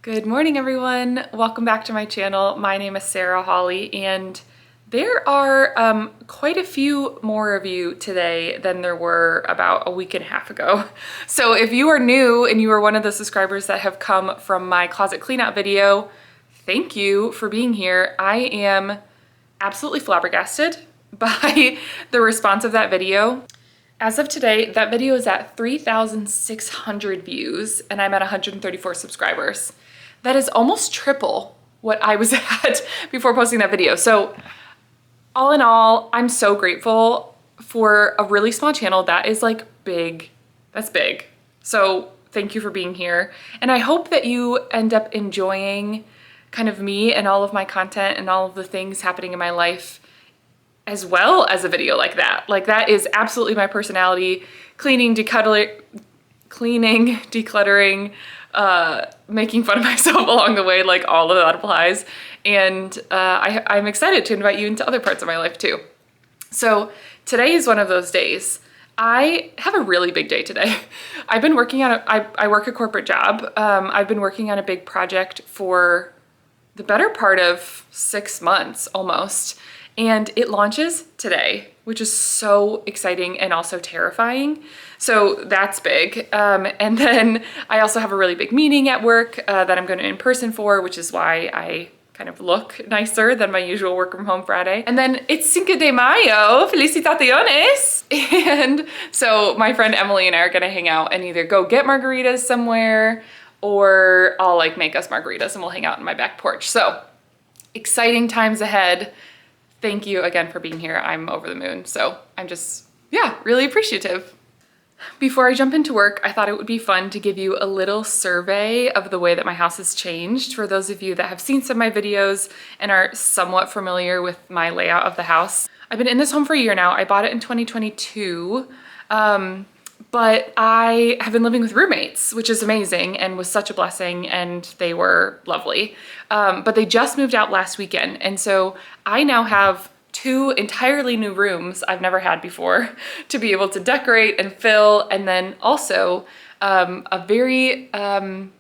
Good morning, everyone. Welcome back to my channel. My name is Sarah Hawley, and there are quite a few more of you today than there were about a week and a half ago. So if you are new and you are one of the subscribers that have come from my closet cleanout video, thank you for being here. I am absolutely flabbergasted by the response of that video. As of today, that video is at 3,600 views and I'm at 134 subscribers. That is almost triple what I was at before posting that video. So all in all, I'm so grateful for a really small channel that is like big. That's big. So thank you for being here. And I hope that you end up enjoying kind of me and all of my content and all of the things happening in my life as well as a video like that. Like that is absolutely my personality. Cleaning, decluttering, making fun of myself along the way, like all of that applies. And I'm excited to invite you into other parts of my life too. So today is one of those days. I have a really big day today. I've been working on I work a corporate job. I've been working on a big project for the better part of 6 months almost. And it launches today, which is so exciting and also terrifying. So that's big. And then I also have a really big meeting at work that I'm going to in person for, which is why I kind of look nicer than my usual work from home Friday. And then it's Cinco de Mayo, felicitaciones. And so my friend Emily and I are going to hang out and either go get margaritas somewhere or I'll like make us margaritas and we'll hang out in my back porch. So exciting times ahead. Thank you again for being here. I'm over the moon. So I'm just, really appreciative. Before I jump into work, I thought it would be fun to give you a little survey of the way that my house has changed. For those of you that have seen some of my videos and are somewhat familiar with my layout of the house. I've been in this home for a year now. I bought it in 2022. But I have been living with roommates, which is amazing and was such a blessing, and they were lovely. But they just moved out last weekend. And so I now have 2 entirely new rooms I've never had before to be able to decorate and fill. And then also a very kind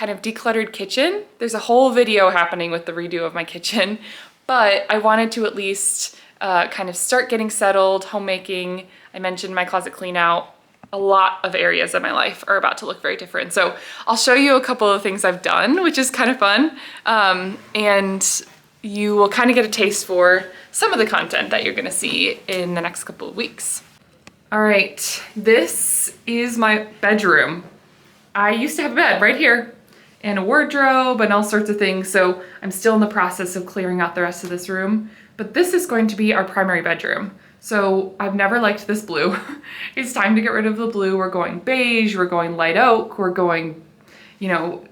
of decluttered kitchen. There's a whole video happening with the redo of my kitchen, but I wanted to at least kind of start getting settled, homemaking. I mentioned my closet clean out. A lot of areas of my life are about to look very different. So I'll show you a couple of things I've done, which is kind of fun. And you will kind of get a taste for some of the content that you're gonna see in the next couple of weeks. All right, this is my bedroom. I used to have a bed right here and a wardrobe and all sorts of things. So I'm still in the process of clearing out the rest of this room, but this is going to be our primary bedroom. So I've never liked this blue. It's time to get rid of the blue. We're going beige, we're going light oak, we're going,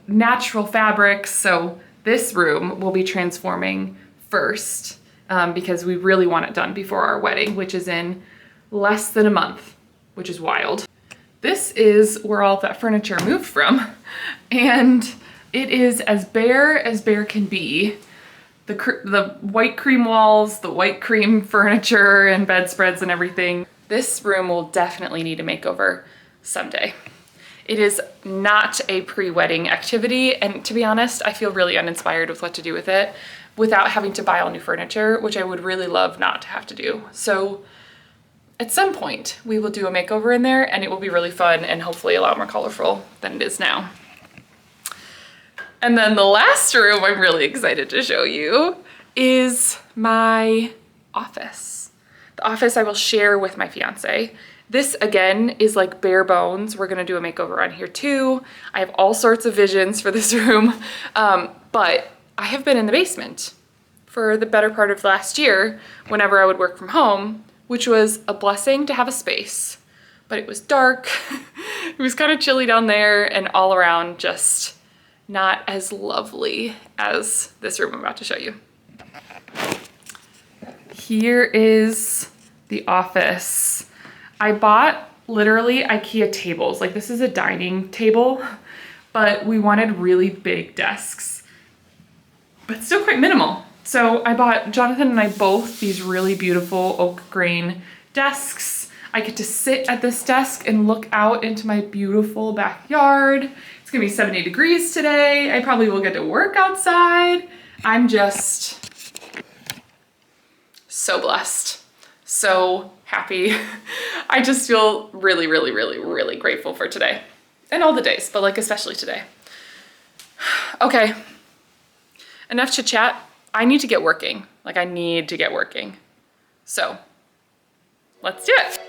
natural fabrics. So this room will be transforming first because we really want it done before our wedding, which is in less than a month, which is wild. This is where all of that furniture moved from. And it is as bare can be. The white cream walls, the white cream furniture and bedspreads and everything. This room will definitely need a makeover someday. It is not a pre-wedding activity, and to be honest, I feel really uninspired with what to do with it without having to buy all new furniture, which I would really love not to have to do. So at some point, we will do a makeover in there and it will be really fun and hopefully a lot more colorful than it is now. And then the last room I'm really excited to show you is my office. The office I will share with my fiance. This again is like bare bones. We're gonna do a makeover on here too. I have all sorts of visions for this room, but I have been in the basement for the better part of last year whenever I would work from home, which was a blessing to have a space, but it was dark. It was kind of chilly down there and all around just not as lovely as this room I'm about to show you. Here is the office. I bought literally IKEA tables. Like this is a dining table, but we wanted really big desks, but still quite minimal. So I bought Jonathan and I both these really beautiful oak grain desks. I get to sit at this desk and look out into my beautiful backyard. It's gonna be 70 degrees today. I probably will get to work outside. I'm just so blessed, so happy. I just feel really, really, really, really grateful for today and all the days, but like especially today. Okay, enough chit chat. I need to get working. Like I need to get working. So let's do it.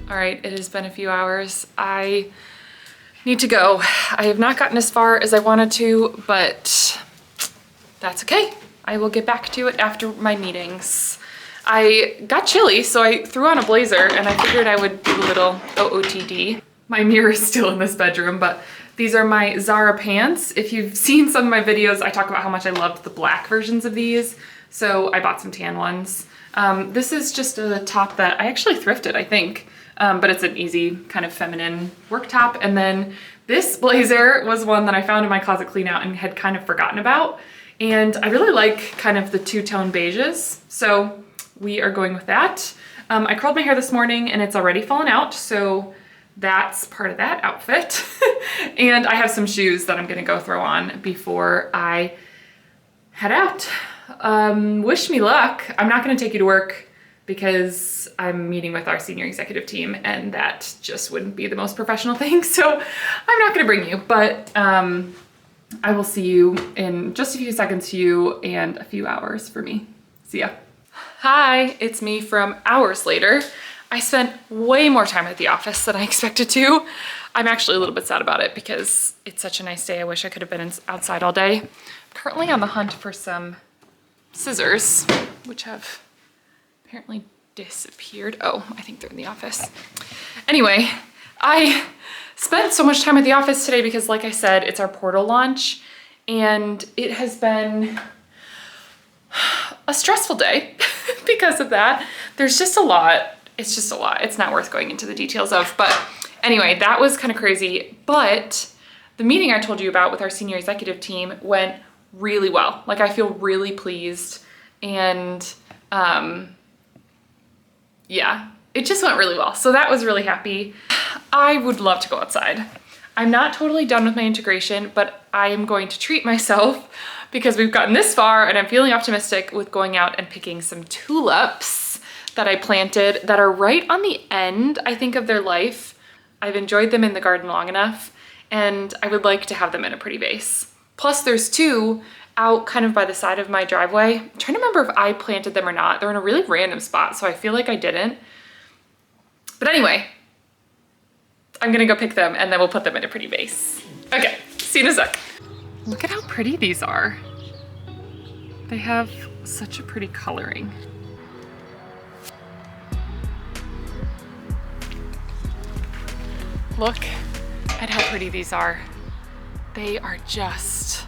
All right, it has been a few hours. I need to go. I have not gotten as far as I wanted to, but that's okay. I will get back to it after my meetings. I got chilly, so I threw on a blazer and I figured I would do a little OOTD. My mirror is still in this bedroom, but these are my Zara pants. If you've seen some of my videos, I talk about how much I loved the black versions of these, so I bought some tan ones. This is just a top that I actually thrifted, I think. But it's an easy kind of feminine work top. And then this blazer was one that I found in my closet clean out and had kind of forgotten about. And I really like kind of the two-tone beiges. So we are going with that. I curled my hair this morning and it's already fallen out. So that's part of that outfit. And I have some shoes that I'm gonna go throw on before I head out. Wish me luck. I'm not gonna take you to work because I'm meeting with our senior executive team and that just wouldn't be the most professional thing. So I'm not gonna bring you, but I will see you in just a few seconds to you and a few hours for me. See ya. Hi, it's me from hours later. I spent way more time at the office than I expected to. I'm actually a little bit sad about it because it's such a nice day. I wish I could have been outside all day. I'm currently on the hunt for some scissors, which have apparently disappeared. Oh, I think they're in the office. Anyway, I spent so much time at the office today because like I said, it's our portal launch and it has been a stressful day because of that. There's just a lot. It's just a lot. It's not worth going into the details of, but anyway, that was kind of crazy. But the meeting I told you about with our senior executive team went really well. Like I feel really pleased and yeah, it just went really well. So that was really happy. I would love to go outside. I'm not totally done with my integration, but I am going to treat myself because we've gotten this far and I'm feeling optimistic with going out and picking some tulips that I planted that are right on the end, I think, of their life. I've enjoyed them in the garden long enough and I would like to have them in a pretty vase. Plus there's two out kind of by the side of my driveway. I'm trying to remember if I planted them or not. They're in a really random spot, so I feel like I didn't. But anyway, I'm gonna go pick them and then we'll put them in a pretty vase. Okay, see you in a sec. Look at how pretty these are. They have such a pretty coloring. Look at how pretty these are. They are just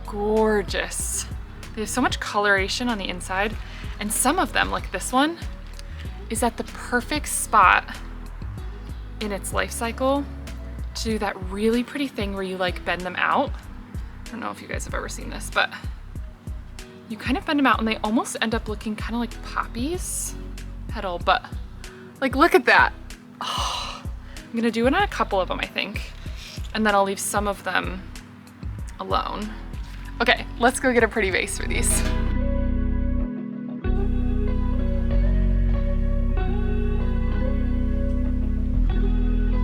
gorgeous. They have so much coloration on the inside, and some of them, like this one, is at the perfect spot in its life cycle to do that really pretty thing where you like bend them out. I don't know if you guys have ever seen this, but you kind of bend them out and they almost end up looking kind of like poppies petal, but like look at that. Oh, I'm gonna do it on a couple of them, I think, and then I'll leave some of them alone. Okay, let's go get a pretty vase for these.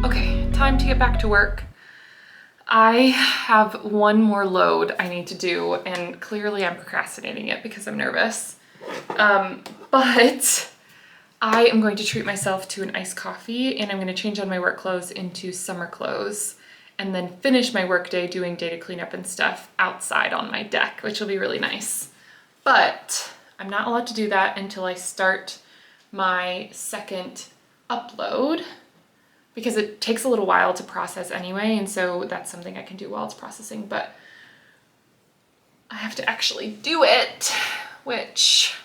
Okay, time to get back to work. I have one more load I need to do and clearly I'm procrastinating it because I'm nervous. But I am going to treat myself to an iced coffee and I'm going to change on my work clothes into summer clothes and then finish my work day doing data cleanup and stuff outside on my deck, which will be really nice. But I'm not allowed to do that until I start my second upload because it takes a little while to process anyway, and so that's something I can do while it's processing, but I have to actually do it, which,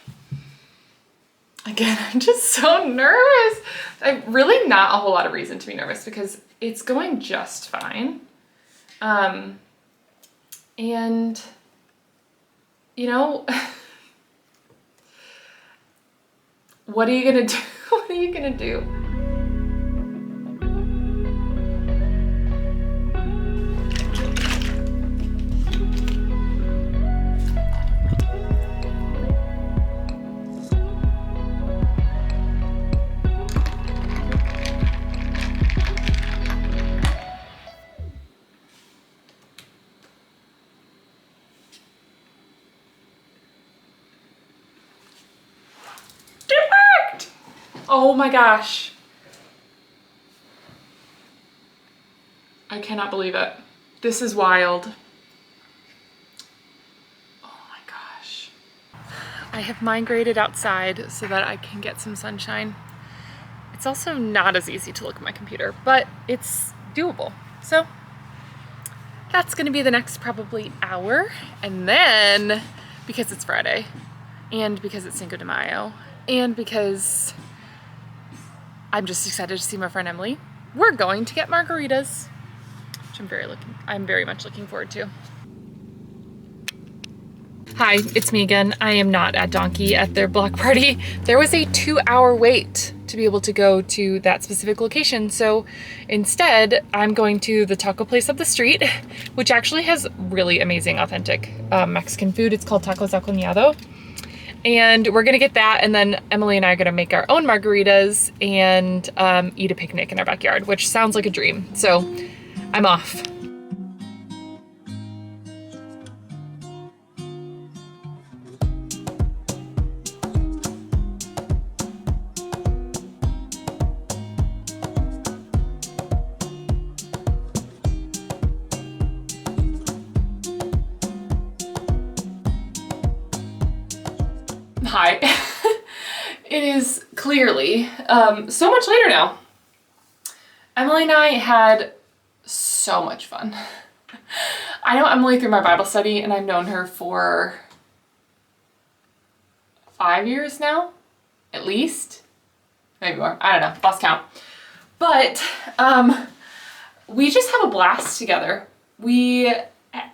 again, I'm just so nervous. Really not a whole lot of reason to be nervous because it's going just fine. And, you know, What are you gonna do? What are you gonna do? Oh my gosh. I cannot believe it. This is wild. Oh my gosh. I have migrated outside so that I can get some sunshine. It's also not as easy to look at my computer, but it's doable. So that's gonna be the next probably hour. And then, because it's Friday, and because it's Cinco de Mayo, and because I'm just excited to see my friend Emily, we're going to get margaritas, which I'm very much looking forward to. Hi, it's me again. I am not at Donkey at their block party. There was a 2-hour wait to be able to go to that specific location. So instead, I'm going to the taco place up the street, which actually has really amazing, authentic Mexican food. It's called Tacos Al Cuñado. And we're gonna get that, and then Emily and I are gonna make our own margaritas and eat a picnic in our backyard, which sounds like a dream. So I'm off. Hi. It is clearly so much later now. Emily and I had so much fun. I know Emily through my Bible study, and I've known her for 5 years now, at least. Maybe more. I don't know. Lost count. But we just have a blast together. We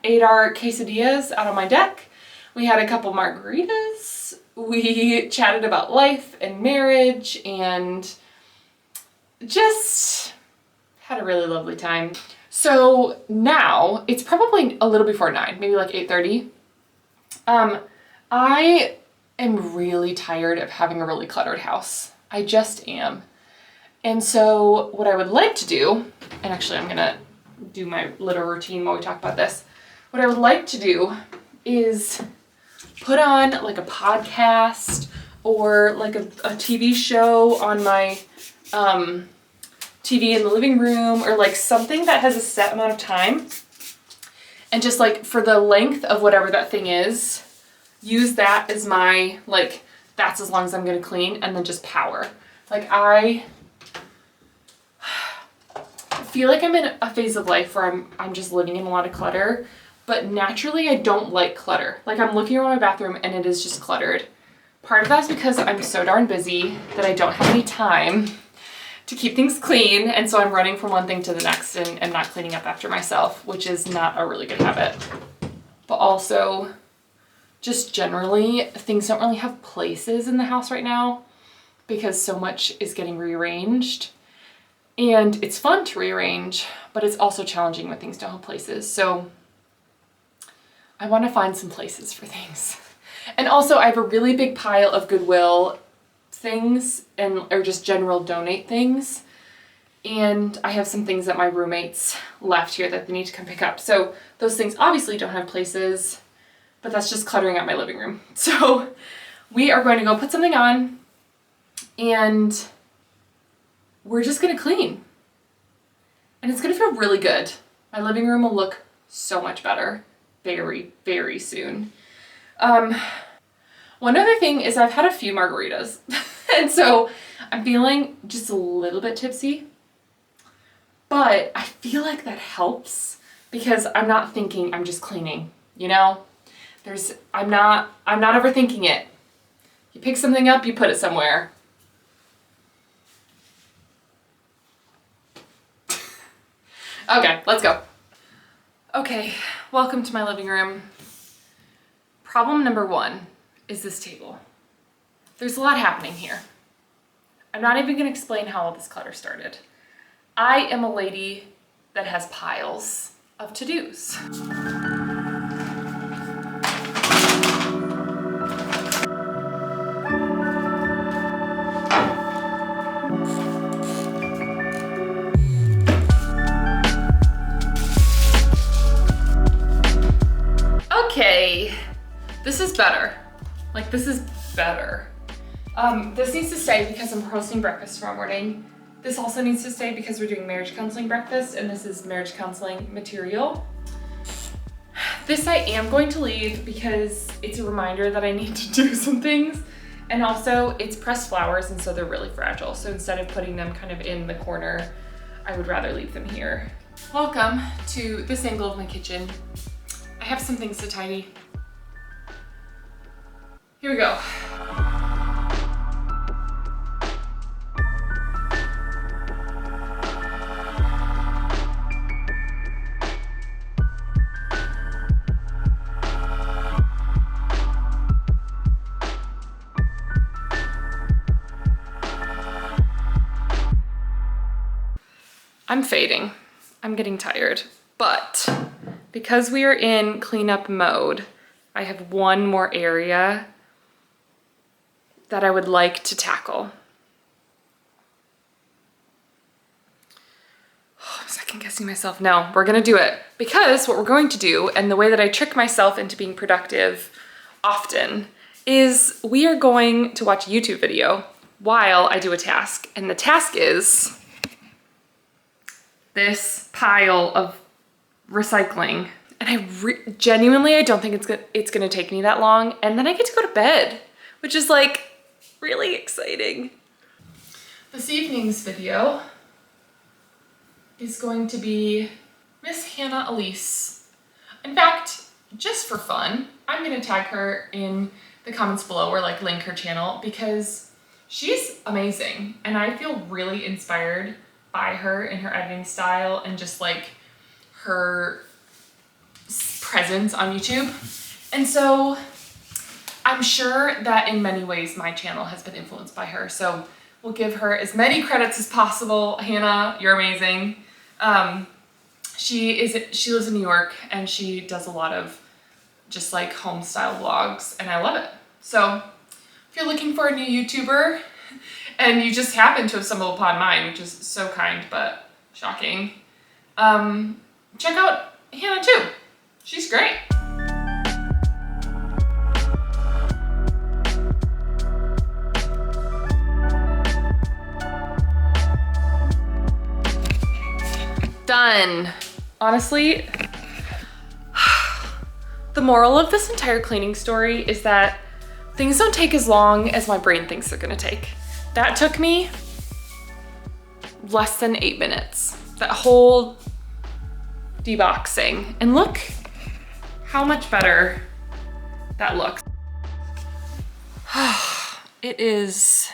ate our quesadillas out on my deck. We had a couple margaritas. We chatted about life and marriage and just had a really lovely time. So now it's probably a little before 9, maybe like 8:30. I am really tired of having a really cluttered house. I just am. And so what I would like to do, and actually I'm gonna do my little routine while we talk about this. What I would like to do is put on like a podcast or like a TV show on my TV in the living room, or like something that has a set amount of time, and just like for the length of whatever that thing is, use that as my, like, that's as long as I'm gonna clean, and then just power. Like I feel like I'm in a phase of life where I'm just living in a lot of clutter. But naturally, I don't like clutter. Like I'm looking around my bathroom and it is just cluttered. Part of that's because I'm so darn busy that I don't have any time to keep things clean. And so I'm running from one thing to the next and not cleaning up after myself, which is not a really good habit. But also, just generally, things don't really have places in the house right now because so much is getting rearranged. And it's fun to rearrange, but it's also challenging when things don't have places. So I want to find some places for things. And also I have a really big pile of Goodwill things or just general donate things. And I have some things that my roommates left here that they need to come pick up. So those things obviously don't have places, but that's just cluttering up my living room. So we are going to go put something on and we're just going to clean. And it's going to feel really good. My living room will look so much better very, very soon. One other thing is I've had a few margaritas and so I'm feeling just a little bit tipsy, but I feel like that helps because I'm not thinking, I'm just cleaning, you know? I'm not overthinking it. You pick something up, you put it somewhere. Okay, let's go. Okay, welcome to my living room. Problem number 1 is this table. There's a lot happening here. I'm not even gonna explain how all this clutter started. I am a lady that has piles of to-dos. Okay, this is better. Like, this is better. This needs to stay because I'm hosting breakfast tomorrow morning. This also needs to stay because we're doing marriage counseling breakfast, and this is marriage counseling material. This I am going to leave because it's a reminder that I need to do some things. And also it's pressed flowers, and so they're really fragile. So instead of putting them kind of in the corner, I would rather leave them here. Welcome to this angle of my kitchen. I have some things to tidy. Here we go. I'm fading. I'm getting tired, but because we are in cleanup mode, I have one more area that I would like to tackle. Oh, I'm second guessing myself. No, we're gonna do it because what we're going to do, and the way that I trick myself into being productive often, is we are going to watch a YouTube video while I do a task. And the task is this pile of recycling. And I genuinely, I don't think it's gonna take me that long. And then I get to go to bed, which is like really exciting. This evening's video is going to be Miss Hannah Elise. In fact, just for fun, I'm gonna tag her in the comments below or like link her channel because she's amazing. And I feel really inspired by her and her editing style and just like her presence on YouTube. And so I'm sure that in many ways my channel has been influenced by her. So we'll give her as many credits as possible. Hannah, you're amazing. She lives in New York and she does a lot of just like home style vlogs and I love it. So if you're looking for a new YouTuber, and you just happen to have stumbled upon mine, which is so kind, but shocking. Check out Hannah too. She's great. Done. Honestly, the moral of this entire cleaning story is that things don't take as long as my brain thinks they're gonna take. That took me less than 8 minutes. That whole deboxing. And look how much better that looks. It is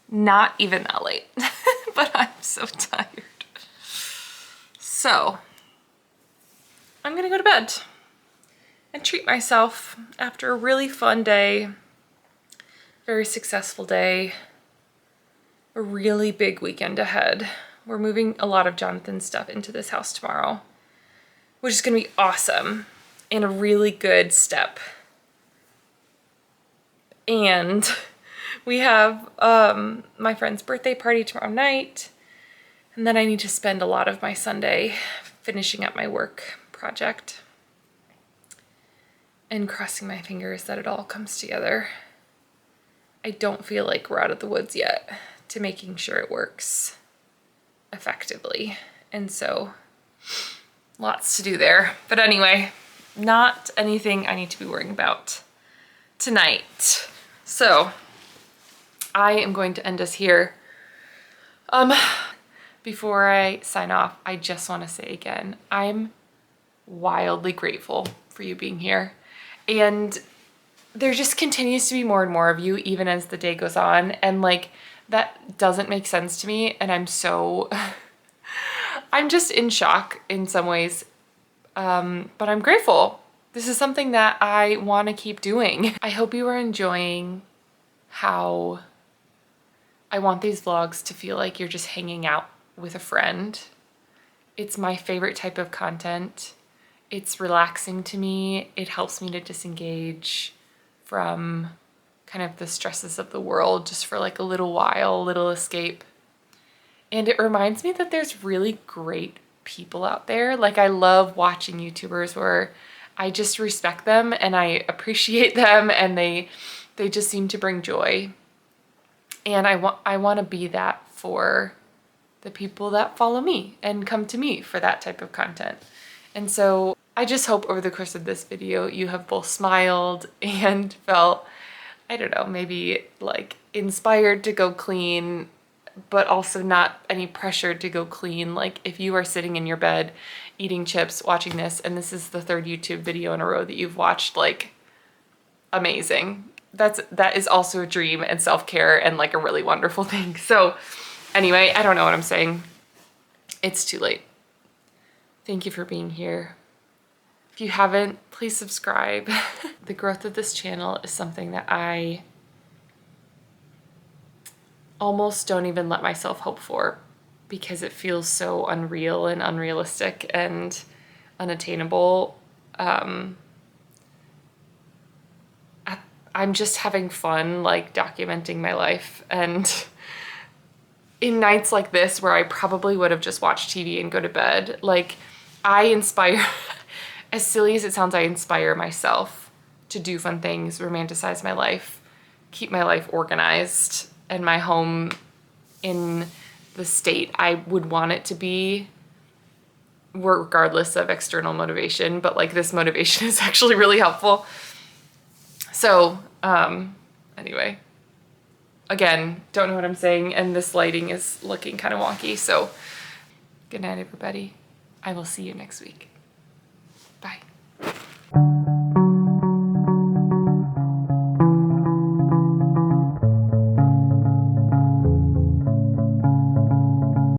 not even that late, but I'm so tired. So I'm gonna go to bed and treat myself after a really fun day. Very successful day, a really big weekend ahead. We're moving a lot of Jonathan's stuff into this house tomorrow, which is gonna be awesome and a really good step. And we have my friend's birthday party tomorrow night, and then I need to spend a lot of my Sunday finishing up my work project and crossing my fingers that it all comes together. I don't feel like we're out of the woods yet to making sure it works effectively. And so lots to do there. But anyway, not anything I need to be worrying about tonight. So I am going to end us here. Before I sign off, I just want to say again, I'm wildly grateful for you being here. And there just continues to be more and more of you even as the day goes on. And like, that doesn't make sense to me. And I'm so, I'm just in shock in some ways. But I'm grateful. This is something that I want to keep doing. I hope you are enjoying how I want these vlogs to feel like you're just hanging out with a friend. It's my favorite type of content. It's relaxing to me. It helps me to disengage from kind of the stresses of the world just for like a little while, a little escape. And it reminds me that there's really great people out there. Like, I love watching YouTubers where I just respect them and I appreciate them, and they just seem to bring joy. And I want to be that for the people that follow me and come to me for that type of content. And so I just hope over the course of this video you have both smiled and felt, I don't know, maybe like inspired to go clean, but also not any pressure to go clean. Like, if you are sitting in your bed eating chips watching this and this is the third YouTube video in a row that you've watched, like, amazing. That is also a dream and self-care and like a really wonderful thing. So anyway, I don't know what I'm saying. It's too late. Thank you for being here. If you haven't, please subscribe. The growth of this channel is something that I almost don't even let myself hope for, because it feels so unreal and unrealistic and unattainable. I'm just having fun, like, documenting my life. And in nights like this where I probably would have just watched TV and go to bed, like, I inspire, as silly as it sounds, I inspire myself to do fun things, romanticize my life, keep my life organized, and my home in the state I would want it to be, regardless of external motivation. But like, this motivation is actually really helpful. So anyway, again, don't know what I'm saying, and this lighting is looking kind of wonky. So good night, everybody. I will see you next week. Bye.